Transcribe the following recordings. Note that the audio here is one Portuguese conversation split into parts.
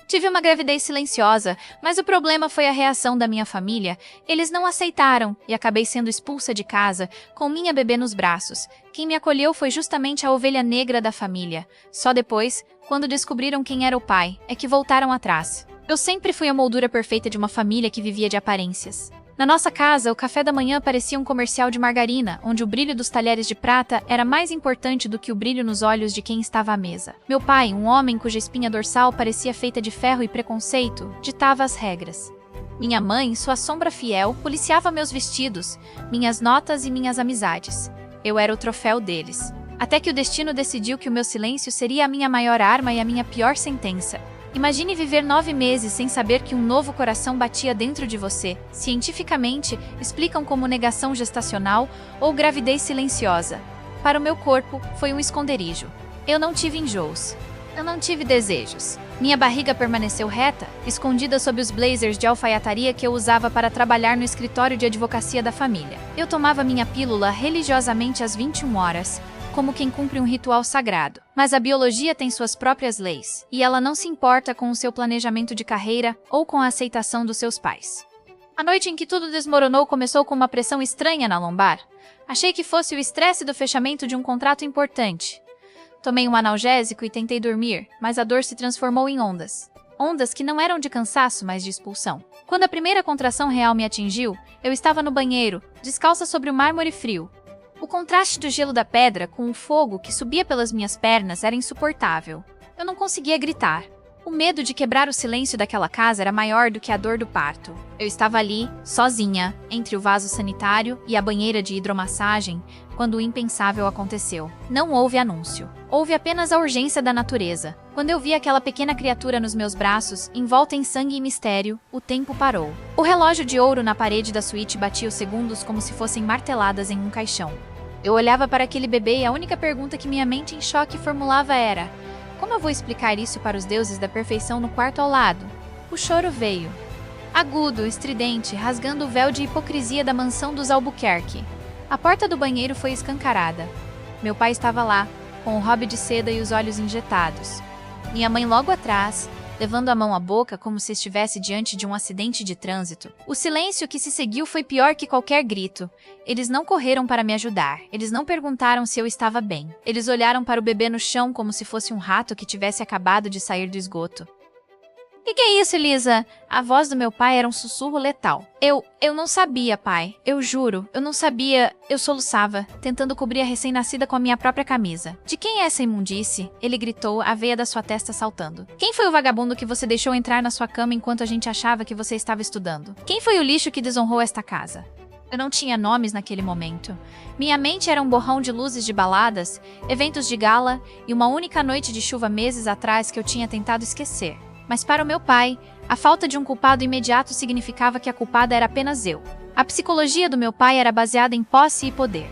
Tive uma gravidez silenciosa, mas o problema foi a reação da minha família. Eles não aceitaram e acabei sendo expulsa de casa, com minha bebê nos braços. Quem me acolheu foi justamente a ovelha negra da família. Só depois, quando descobriram quem era o pai, é que voltaram atrás. Eu sempre fui a moldura perfeita de uma família que vivia de aparências. Na nossa casa, o café da manhã parecia um comercial de margarina, onde o brilho dos talheres de prata era mais importante do que o brilho nos olhos de quem estava à mesa. Meu pai, um homem cuja espinha dorsal parecia feita de ferro e preconceito, ditava as regras. Minha mãe, sua sombra fiel, policiava meus vestidos, minhas notas e minhas amizades. Eu era o troféu deles. Até que o destino decidiu que o meu silêncio seria a minha maior arma e a minha pior sentença. Imagine viver 9 meses sem saber que um novo coração batia dentro de você. Cientificamente, explicam como negação gestacional ou gravidez silenciosa. Para o meu corpo, foi um esconderijo. Eu não tive enjoos. Eu não tive desejos. Minha barriga permaneceu reta, escondida sob os blazers de alfaiataria que eu usava para trabalhar no escritório de advocacia da família. Eu tomava minha pílula religiosamente às 21 horas. Como quem cumpre um ritual sagrado. Mas a biologia tem suas próprias leis, e ela não se importa com o seu planejamento de carreira ou com a aceitação dos seus pais. A noite em que tudo desmoronou começou com uma pressão estranha na lombar. Achei que fosse o estresse do fechamento de um contrato importante. Tomei um analgésico e tentei dormir, mas a dor se transformou em ondas. Ondas que não eram de cansaço, mas de expulsão. Quando a primeira contração real me atingiu, eu estava no banheiro, descalça sobre o mármore frio. O contraste do gelo da pedra com o fogo que subia pelas minhas pernas era insuportável. Eu não conseguia gritar. O medo de quebrar o silêncio daquela casa era maior do que a dor do parto. Eu estava ali, sozinha, entre o vaso sanitário e a banheira de hidromassagem, quando o impensável aconteceu. Não houve anúncio. Houve apenas a urgência da natureza. Quando eu vi aquela pequena criatura nos meus braços, envolta em sangue e mistério, o tempo parou. O relógio de ouro na parede da suíte batia os segundos como se fossem marteladas em um caixão. Eu olhava para aquele bebê e a única pergunta que minha mente em choque formulava era: como eu vou explicar isso para os deuses da perfeição no quarto ao lado? O choro veio. Agudo, estridente, rasgando o véu de hipocrisia da mansão dos Albuquerque. A porta do banheiro foi escancarada. Meu pai estava lá, com o hobby de seda e os olhos injetados. Minha mãe logo atrás, levando a mão à boca como se estivesse diante de um acidente de trânsito. O silêncio que se seguiu foi pior que qualquer grito. Eles não correram para me ajudar. Eles não perguntaram se eu estava bem. Eles olharam para o bebê no chão como se fosse um rato que tivesse acabado de sair do esgoto. Que é isso, Elisa? A voz do meu pai era um sussurro letal. Eu não sabia, pai. Eu juro, eu não sabia. Eu soluçava, tentando cobrir a recém-nascida com a minha própria camisa. De quem é essa imundície? Ele gritou, a veia da sua testa saltando. Quem foi o vagabundo que você deixou entrar na sua cama enquanto a gente achava que você estava estudando? Quem foi o lixo que desonrou esta casa? Eu não tinha nomes naquele momento. Minha mente era um borrão de luzes de baladas, eventos de gala e uma única noite de chuva meses atrás que eu tinha tentado esquecer. Mas para o meu pai, a falta de um culpado imediato significava que a culpada era apenas eu. A psicologia do meu pai era baseada em posse e poder.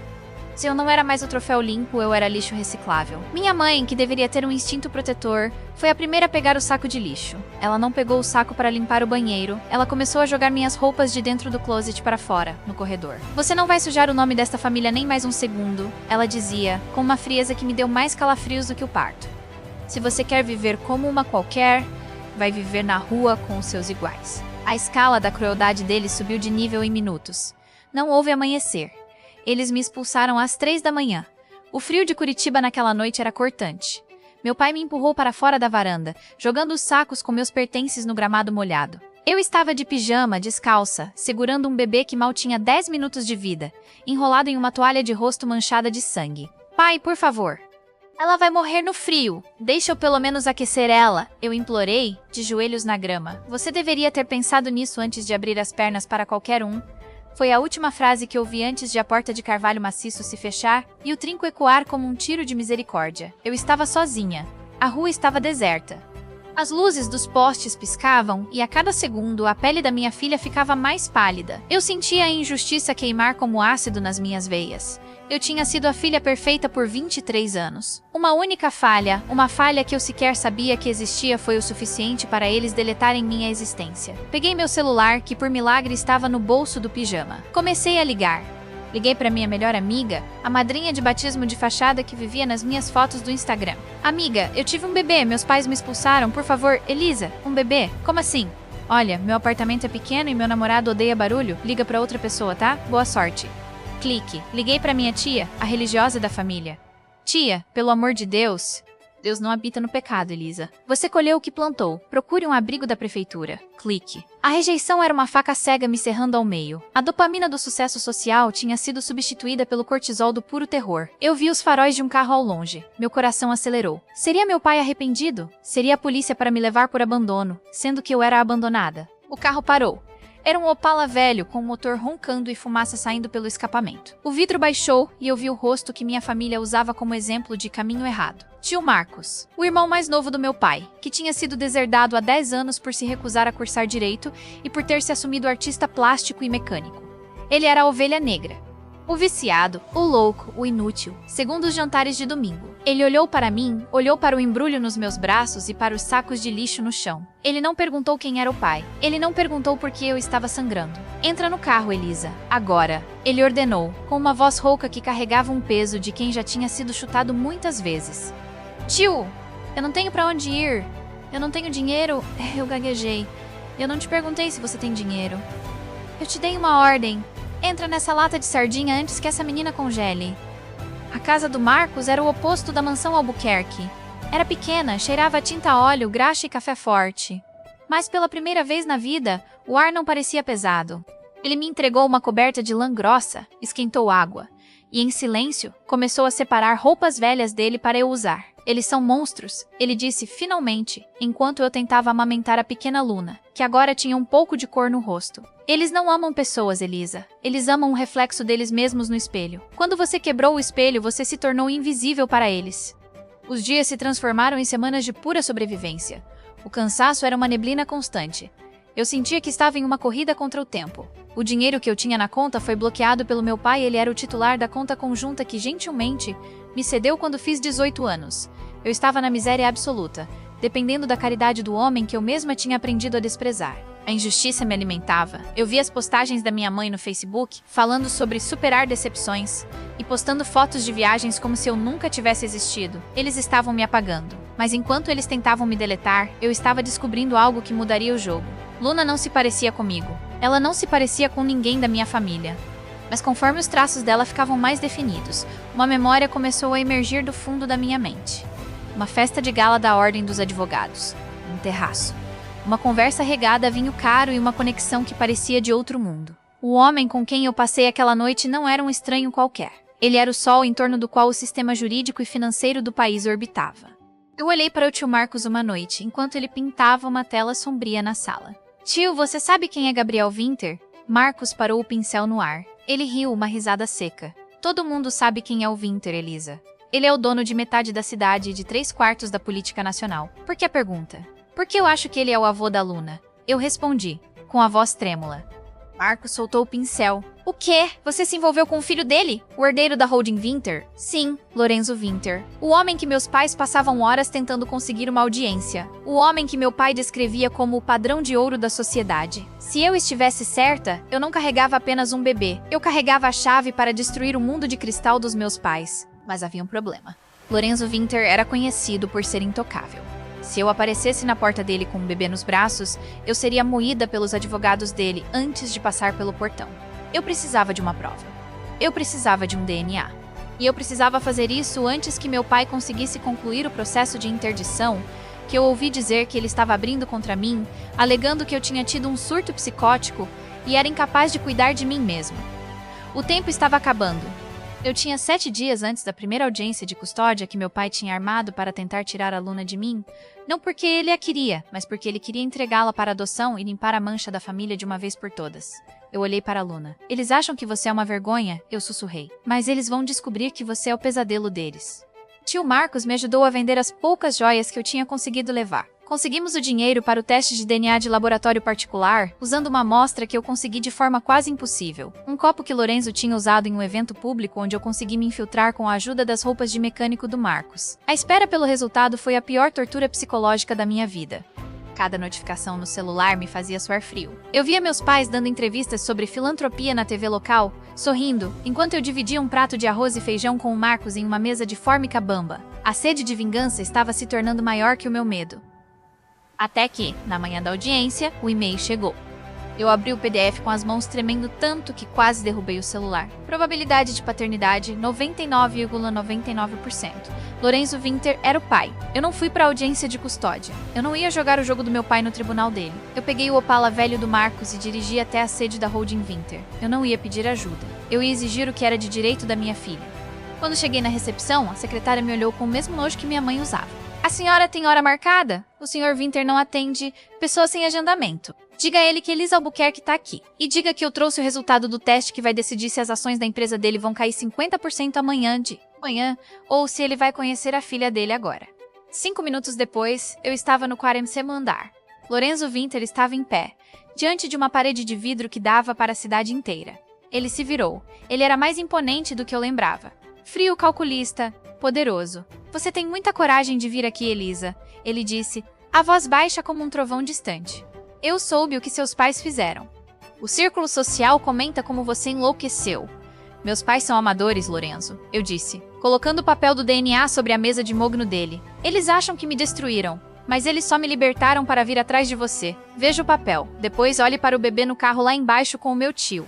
Se eu não era mais o troféu limpo, eu era lixo reciclável. Minha mãe, que deveria ter um instinto protetor, foi a primeira a pegar o saco de lixo. Ela não pegou o saco para limpar o banheiro, ela começou a jogar minhas roupas de dentro do closet para fora, no corredor. Você não vai sujar o nome desta família nem mais um segundo, ela dizia, com uma frieza que me deu mais calafrios do que o parto. Se você quer viver como uma qualquer, vai viver na rua com os seus iguais. A escala da crueldade deles subiu de nível em minutos. Não houve amanhecer. Eles me expulsaram às 3 da manhã. O frio de Curitiba naquela noite era cortante. Meu pai me empurrou para fora da varanda, jogando os sacos com meus pertences no gramado molhado. Eu estava de pijama, descalça, segurando um bebê que mal tinha 10 minutos de vida, enrolado em uma toalha de rosto manchada de sangue. Pai, por favor. Ela vai morrer no frio. Deixa eu pelo menos aquecer ela, eu implorei, de joelhos na grama. Você deveria ter pensado nisso antes de abrir as pernas para qualquer um. Foi a última frase que ouvi antes de a porta de carvalho maciço se fechar e o trinco ecoar como um tiro de misericórdia. Eu estava sozinha. A rua estava deserta. As luzes dos postes piscavam e a cada segundo a pele da minha filha ficava mais pálida. Eu sentia a injustiça queimar como ácido nas minhas veias. Eu tinha sido a filha perfeita por 23 anos. Uma única falha, uma falha que eu sequer sabia que existia, foi o suficiente para eles deletarem minha existência. Peguei meu celular, que por milagre estava no bolso do pijama. Comecei a ligar. Liguei para minha melhor amiga, a madrinha de batismo de fachada que vivia nas minhas fotos do Instagram. Amiga, eu tive um bebê, meus pais me expulsaram, por favor, Elisa, um bebê? Como assim? Olha, meu apartamento é pequeno e meu namorado odeia barulho, liga para outra pessoa, tá? Boa sorte. Clique. Liguei para minha tia, a religiosa da família. Tia, pelo amor de Deus. Deus não habita no pecado, Elisa. Você colheu o que plantou. Procure um abrigo da prefeitura. Clique. A rejeição era uma faca cega me cerrando ao meio. A dopamina do sucesso social tinha sido substituída pelo cortisol do puro terror. Eu vi os faróis de um carro ao longe. Meu coração acelerou. Seria meu pai arrependido? Seria a polícia para me levar por abandono, sendo que eu era abandonada? O carro parou. Era um Opala velho, com o motor roncando e fumaça saindo pelo escapamento. O vidro baixou e eu vi o rosto que minha família usava como exemplo de caminho errado. Tio Marcos, o irmão mais novo do meu pai, que tinha sido deserdado há 10 anos por se recusar a cursar direito e por ter se assumido artista plástico e mecânico. Ele era a ovelha negra. O viciado, o louco, o inútil, segundo os jantares de domingo. Ele olhou para mim, olhou para o embrulho nos meus braços e para os sacos de lixo no chão. Ele não perguntou quem era o pai. Ele não perguntou por que eu estava sangrando. Entra no carro, Elisa. Agora. Ele ordenou, com uma voz rouca que carregava um peso de quem já tinha sido chutado muitas vezes. Tio, eu não tenho para onde ir. Eu não tenho dinheiro. Eu gaguejei. Eu não te perguntei se você tem dinheiro. Eu te dei uma ordem. Entra nessa lata de sardinha antes que essa menina congele. A casa do Marcos era o oposto da mansão Albuquerque. Era pequena, cheirava a tinta a óleo, graxa e café forte. Mas pela primeira vez na vida, o ar não parecia pesado. Ele me entregou uma coberta de lã grossa, esquentou água. E em silêncio, começou a separar roupas velhas dele para eu usar. Eles são monstros, ele disse finalmente, enquanto eu tentava amamentar a pequena Luna, que agora tinha um pouco de cor no rosto. Eles não amam pessoas, Elisa. Eles amam o reflexo deles mesmos no espelho. Quando você quebrou o espelho, você se tornou invisível para eles. Os dias se transformaram em semanas de pura sobrevivência. O cansaço era uma neblina constante. Eu sentia que estava em uma corrida contra o tempo. O dinheiro que eu tinha na conta foi bloqueado pelo meu pai, ele era o titular da conta conjunta que gentilmente me cedeu quando fiz 18 anos. Eu estava na miséria absoluta, dependendo da caridade do homem que eu mesma tinha aprendido a desprezar. A injustiça me alimentava. Eu via as postagens da minha mãe no Facebook, falando sobre superar decepções, e postando fotos de viagens como se eu nunca tivesse existido. Eles estavam me apagando. Mas enquanto eles tentavam me deletar, eu estava descobrindo algo que mudaria o jogo. Luna não se parecia comigo. Ela não se parecia com ninguém da minha família. Mas conforme os traços dela ficavam mais definidos, uma memória começou a emergir do fundo da minha mente. Uma festa de gala da Ordem dos Advogados. Um terraço. Uma conversa regada a vinho caro e uma conexão que parecia de outro mundo. O homem com quem eu passei aquela noite não era um estranho qualquer. Ele era o sol em torno do qual o sistema jurídico e financeiro do país orbitava. Eu olhei para o tio Marcos uma noite, enquanto ele pintava uma tela sombria na sala. Tio, você sabe quem é Gabriel Winter? Marcos parou o pincel no ar. Ele riu uma risada seca. Todo mundo sabe quem é o Winter, Elisa. Ele é o dono de metade da cidade e de 3/4 da política nacional. Por que a pergunta? Porque eu acho que ele é o avô da Luna. Eu respondi, com a voz trêmula. Marcos soltou o pincel. O quê? Você se envolveu com o filho dele? O herdeiro da Holding Winter? Sim, Lorenzo Winter. O homem que meus pais passavam horas tentando conseguir uma audiência. O homem que meu pai descrevia como o padrão de ouro da sociedade. Se eu estivesse certa, eu não carregava apenas um bebê. Eu carregava a chave para destruir o mundo de cristal dos meus pais. Mas havia um problema. Lorenzo Winter era conhecido por ser intocável. Se eu aparecesse na porta dele com um bebê nos braços, eu seria moída pelos advogados dele antes de passar pelo portão. Eu precisava de uma prova. Eu precisava de um DNA. E eu precisava fazer isso antes que meu pai conseguisse concluir o processo de interdição, que eu ouvi dizer que ele estava abrindo contra mim, alegando que eu tinha tido um surto psicótico e era incapaz de cuidar de mim mesmo. O tempo estava acabando. Eu tinha 7 dias antes da primeira audiência de custódia que meu pai tinha armado para tentar tirar a Luna de mim, não porque ele a queria, mas porque ele queria entregá-la para adoção e limpar a mancha da família de uma vez por todas. Eu olhei para a Luna. Eles acham que você é uma vergonha? Eu sussurrei. Mas eles vão descobrir que você é o pesadelo deles. Tio Marcos me ajudou a vender as poucas joias que eu tinha conseguido levar. Conseguimos o dinheiro para o teste de DNA de laboratório particular, usando uma amostra que eu consegui de forma quase impossível. Um copo que Lorenzo tinha usado em um evento público onde eu consegui me infiltrar com a ajuda das roupas de mecânico do Marcos. A espera pelo resultado foi a pior tortura psicológica da minha vida. Cada notificação no celular me fazia suar frio. Eu via meus pais dando entrevistas sobre filantropia na TV local, sorrindo, enquanto eu dividia um prato de arroz e feijão com o Marcos em uma mesa de fórmica bamba. A sede de vingança estava se tornando maior que o meu medo. Até que, na manhã da audiência, o e-mail chegou. Eu abri o PDF com as mãos tremendo tanto que quase derrubei o celular. Probabilidade de paternidade, 99,99%. Lorenzo Winter era o pai. Eu não fui para a audiência de custódia. Eu não ia jogar o jogo do meu pai no tribunal dele. Eu peguei o Opala velho do Marcos e dirigi até a sede da Holding Winter. Eu não ia pedir ajuda. Eu ia exigir o que era de direito da minha filha. Quando cheguei na recepção, a secretária me olhou com o mesmo nojo que minha mãe usava. A senhora tem hora marcada? O Sr. Winter não atende pessoas sem agendamento. Diga a ele que Elisa Albuquerque tá aqui. E diga que eu trouxe o resultado do teste que vai decidir se as ações da empresa dele vão cair 50% amanhã ou se ele vai conhecer a filha dele agora. 5 minutos depois, eu estava no 40º andar. Lorenzo Winter estava em pé, diante de uma parede de vidro que dava para a cidade inteira. Ele se virou. Ele era mais imponente do que eu lembrava. Frio, calculista, poderoso. Você tem muita coragem de vir aqui, Elisa, ele disse, a voz baixa como um trovão distante. Eu soube o que seus pais fizeram. O círculo social comenta como você enlouqueceu. Meus pais são amadores, Lorenzo, eu disse, colocando o papel do DNA sobre a mesa de mogno dele. Eles acham que me destruíram, mas eles só me libertaram para vir atrás de você. Veja o papel, depois olhe para o bebê no carro lá embaixo com o meu tio.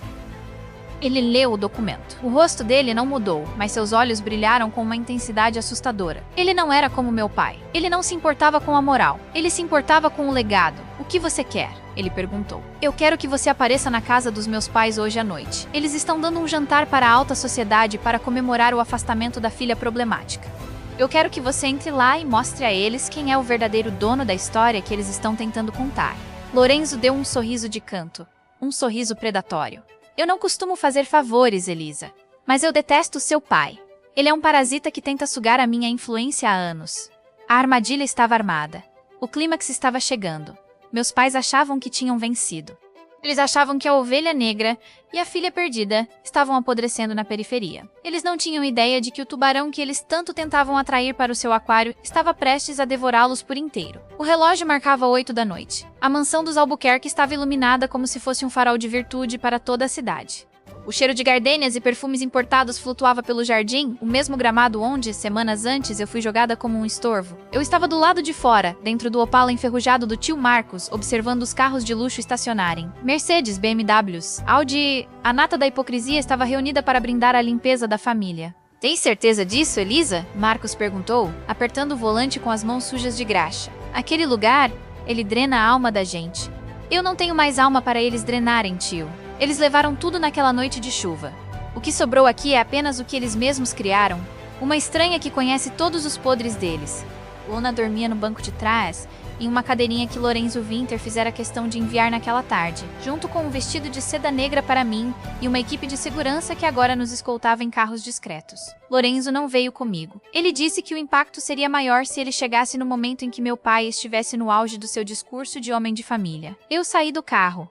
Ele leu o documento. O rosto dele não mudou, mas seus olhos brilharam com uma intensidade assustadora. Ele não era como meu pai. Ele não se importava com a moral. Ele se importava com o legado. O que você quer? Ele perguntou. Eu quero que você apareça na casa dos meus pais hoje à noite. Eles estão dando um jantar para a alta sociedade para comemorar o afastamento da filha problemática. Eu quero que você entre lá e mostre a eles quem é o verdadeiro dono da história que eles estão tentando contar. Lorenzo deu um sorriso de canto. Um sorriso predatório. Eu não costumo fazer favores, Elisa. Mas eu detesto seu pai. Ele é um parasita que tenta sugar a minha influência há anos. A armadilha estava armada. O clímax estava chegando. Meus pais achavam que tinham vencido. Eles achavam que a ovelha negra e a filha perdida estavam apodrecendo na periferia. Eles não tinham ideia de que o tubarão que eles tanto tentavam atrair para o seu aquário estava prestes a devorá-los por inteiro. O relógio marcava 8 da noite. A mansão dos Albuquerque estava iluminada como se fosse um farol de virtude para toda a cidade. O cheiro de gardênias e perfumes importados flutuava pelo jardim, o mesmo gramado onde, semanas antes, eu fui jogada como um estorvo. Eu estava do lado de fora, dentro do Opala enferrujado do tio Marcos, observando os carros de luxo estacionarem. Mercedes, BMWs, Audi... A nata da hipocrisia estava reunida para brindar a limpeza da família. Tem certeza disso, Elisa? Marcos perguntou, apertando o volante com as mãos sujas de graxa. Aquele lugar, ele drena a alma da gente. Eu não tenho mais alma para eles drenarem, tio. Eles levaram tudo naquela noite de chuva. O que sobrou aqui é apenas o que eles mesmos criaram. Uma estranha que conhece todos os podres deles. Luna dormia no banco de trás, em uma cadeirinha que Lorenzo Winter fizera questão de enviar naquela tarde, junto com um vestido de seda negra para mim e uma equipe de segurança que agora nos escoltava em carros discretos. Lorenzo não veio comigo. Ele disse que o impacto seria maior se ele chegasse no momento em que meu pai estivesse no auge do seu discurso de homem de família. Eu saí do carro.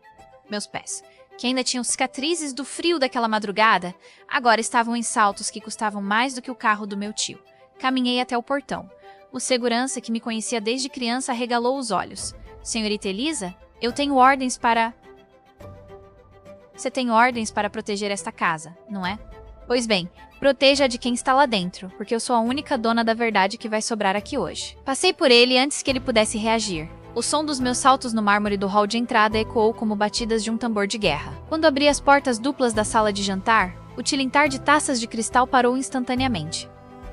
Meus pés, que ainda tinham cicatrizes do frio daquela madrugada, agora estavam em saltos que custavam mais do que o carro do meu tio. Caminhei até o portão. O segurança, que me conhecia desde criança, arregalou os olhos. Senhorita Elisa, eu tenho ordens para... Você tem ordens para proteger esta casa, não é? Pois bem, proteja de quem está lá dentro, porque eu sou a única dona da verdade que vai sobrar aqui hoje. Passei por ele antes que ele pudesse reagir. O som dos meus saltos no mármore do hall de entrada ecoou como batidas de um tambor de guerra. Quando abri as portas duplas da sala de jantar, o tilintar de taças de cristal parou instantaneamente.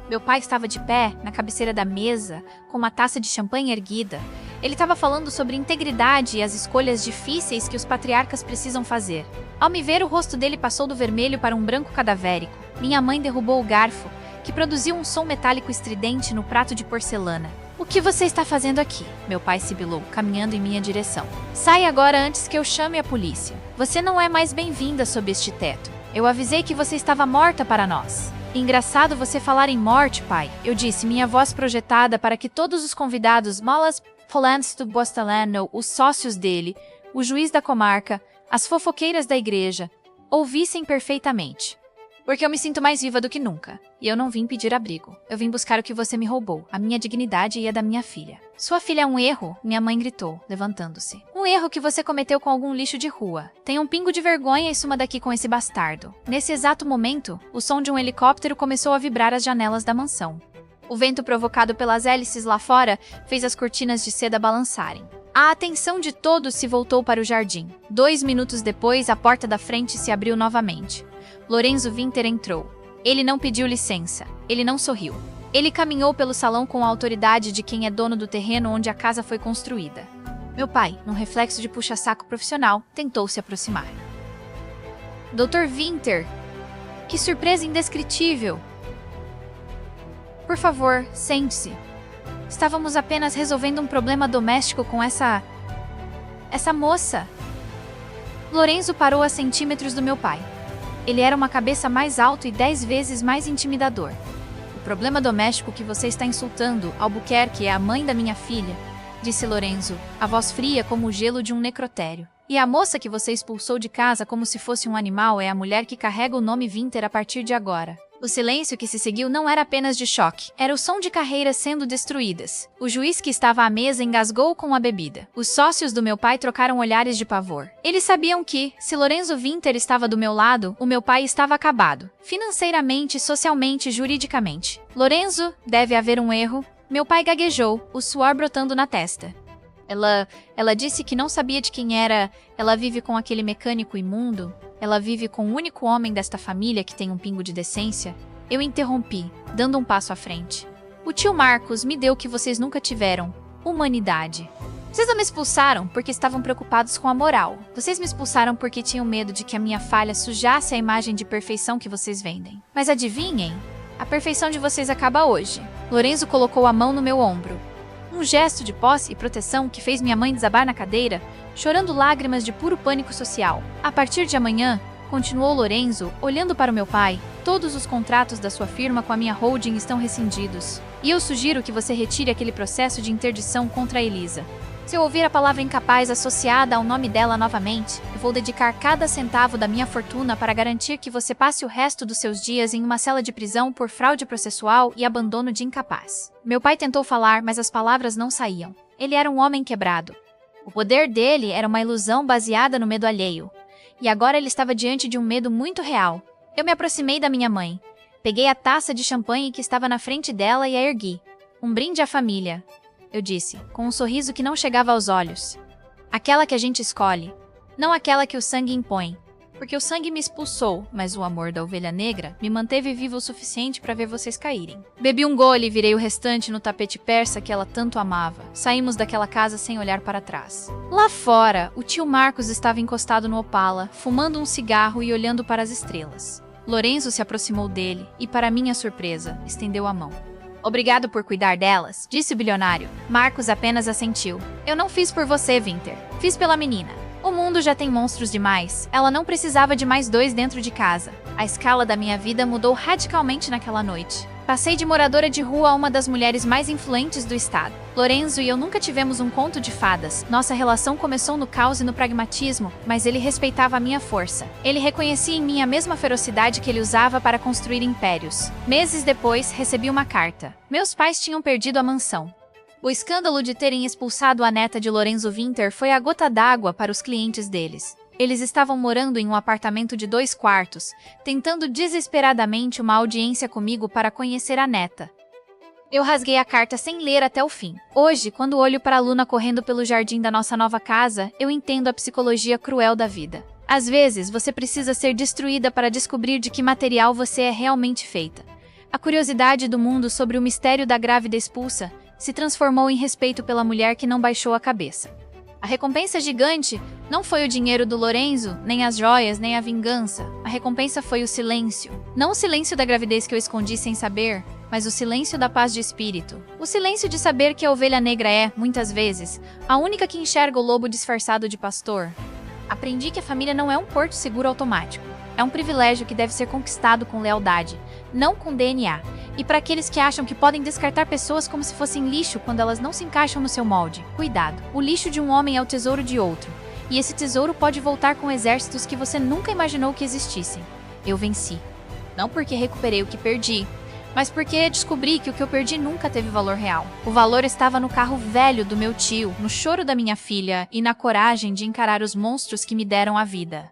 Meu pai estava de pé, na cabeceira da mesa, com uma taça de champanhe erguida. Ele estava falando sobre integridade e as escolhas difíceis que os patriarcas precisam fazer. Ao me ver, o rosto dele passou do vermelho para um branco cadavérico. Minha mãe derrubou o garfo, que produziu um som metálico estridente no prato de porcelana. O que você está fazendo aqui? Meu pai sibilou, caminhando em minha direção. Saia agora antes que eu chame a polícia. Você não é mais bem-vinda sob este teto. Eu avisei que você estava morta para nós. Engraçado você falar em morte, pai. Eu disse, minha voz projetada para que todos os convidados, Malas Polans do Bostelano, os sócios dele, o juiz da comarca, as fofoqueiras da igreja, ouvissem perfeitamente. Porque eu me sinto mais viva do que nunca. E eu não vim pedir abrigo. Eu vim buscar o que você me roubou, a minha dignidade e a da minha filha. Sua filha é um erro, minha mãe gritou, levantando-se. Um erro que você cometeu com algum lixo de rua. Tem um pingo de vergonha e suma daqui com esse bastardo. Nesse exato momento, o som de um helicóptero começou a vibrar as janelas da mansão. O vento provocado pelas hélices lá fora fez as cortinas de seda balançarem. A atenção de todos se voltou para o jardim. 2 minutos depois, a porta da frente se abriu novamente. Lorenzo Winter entrou. Ele não pediu licença. Ele não sorriu. Ele caminhou pelo salão com a autoridade de quem é dono do terreno onde a casa foi construída. Meu pai, num reflexo de puxa-saco profissional, tentou se aproximar. Dr. Winter! Que surpresa indescritível! Por favor, sente-se. Estávamos apenas resolvendo um problema doméstico com essa moça. Lorenzo parou a centímetros do meu pai. Ele era uma cabeça mais alto e 10 vezes mais intimidador. O problema doméstico que você está insultando, Albuquerque, é a mãe da minha filha, disse Lorenzo, a voz fria como o gelo de um necrotério. E a moça que você expulsou de casa como se fosse um animal é a mulher que carrega o nome Winter a partir de agora. O silêncio que se seguiu não era apenas de choque, era o som de carreiras sendo destruídas. O juiz que estava à mesa engasgou com a bebida. Os sócios do meu pai trocaram olhares de pavor. Eles sabiam que, se Lorenzo Winter estava do meu lado, o meu pai estava acabado. Financeiramente, socialmente, juridicamente. Lorenzo, deve haver um erro. Meu pai gaguejou, o suor brotando na testa. Ela disse que não sabia de quem era. Ela vive com aquele mecânico imundo. Ela vive com o único homem desta família que tem um pingo de decência. Eu interrompi, dando um passo à frente. O tio Marcos me deu o que vocês nunca tiveram: humanidade. Vocês não me expulsaram porque estavam preocupados com a moral. Vocês me expulsaram porque tinham medo de que a minha falha sujasse a imagem de perfeição que vocês vendem. Mas adivinhem? A perfeição de vocês acaba hoje. Lorenzo colocou a mão no meu ombro. Um gesto de posse e proteção que fez minha mãe desabar na cadeira, chorando lágrimas de puro pânico social. A partir de amanhã, continuou Lorenzo, olhando para o meu pai, todos os contratos da sua firma com a minha holding estão rescindidos. E eu sugiro que você retire aquele processo de interdição contra a Elisa. Se eu ouvir a palavra incapaz associada ao nome dela novamente, eu vou dedicar cada centavo da minha fortuna para garantir que você passe o resto dos seus dias em uma cela de prisão por fraude processual e abandono de incapaz. Meu pai tentou falar, mas as palavras não saíam. Ele era um homem quebrado. O poder dele era uma ilusão baseada no medo alheio. E agora ele estava diante de um medo muito real. Eu me aproximei da minha mãe. Peguei a taça de champanhe que estava na frente dela e a ergui. Um brinde à família, eu disse, com um sorriso que não chegava aos olhos. Aquela que a gente escolhe, não aquela que o sangue impõe. Porque o sangue me expulsou, mas o amor da ovelha negra me manteve vivo o suficiente para ver vocês caírem. Bebi um gole e virei o restante no tapete persa que ela tanto amava. Saímos daquela casa sem olhar para trás. Lá fora, o tio Marcos estava encostado no Opala, fumando um cigarro e olhando para as estrelas. Lorenzo se aproximou dele e, para minha surpresa, estendeu a mão. Obrigado por cuidar delas, disse o bilionário. Marcos apenas assentiu. Eu não fiz por você, Winter. Fiz pela menina. O mundo já tem monstros demais. Ela não precisava de mais 2 dentro de casa. A escala da minha vida mudou radicalmente naquela noite. Passei de moradora de rua a uma das mulheres mais influentes do estado. Lorenzo e eu nunca tivemos um conto de fadas. Nossa relação começou no caos e no pragmatismo, mas ele respeitava a minha força. Ele reconhecia em mim a mesma ferocidade que ele usava para construir impérios. Meses depois, recebi uma carta. Meus pais tinham perdido a mansão. O escândalo de terem expulsado a neta de Lorenzo Winter foi a gota d'água para os clientes deles. Eles estavam morando em um apartamento de 2 quartos, tentando desesperadamente uma audiência comigo para conhecer a neta. Eu rasguei a carta sem ler até o fim. Hoje, quando olho para a Luna correndo pelo jardim da nossa nova casa, eu entendo a psicologia cruel da vida. Às vezes, você precisa ser destruída para descobrir de que material você é realmente feita. A curiosidade do mundo sobre o mistério da grávida expulsa se transformou em respeito pela mulher que não baixou a cabeça. A recompensa gigante não foi o dinheiro do Lorenzo, nem as joias, nem a vingança. A recompensa foi o silêncio. Não o silêncio da gravidez que eu escondi sem saber, mas o silêncio da paz de espírito. O silêncio de saber que a ovelha negra é, muitas vezes, a única que enxerga o lobo disfarçado de pastor. Aprendi que a família não é um porto seguro automático. É um privilégio que deve ser conquistado com lealdade, não com DNA. E para aqueles que acham que podem descartar pessoas como se fossem lixo quando elas não se encaixam no seu molde, cuidado. O lixo de um homem é o tesouro de outro. E esse tesouro pode voltar com exércitos que você nunca imaginou que existissem. Eu venci. Não porque recuperei o que perdi, mas porque descobri que o que eu perdi nunca teve valor real. O valor estava no carro velho do meu tio, no choro da minha filha e na coragem de encarar os monstros que me deram a vida.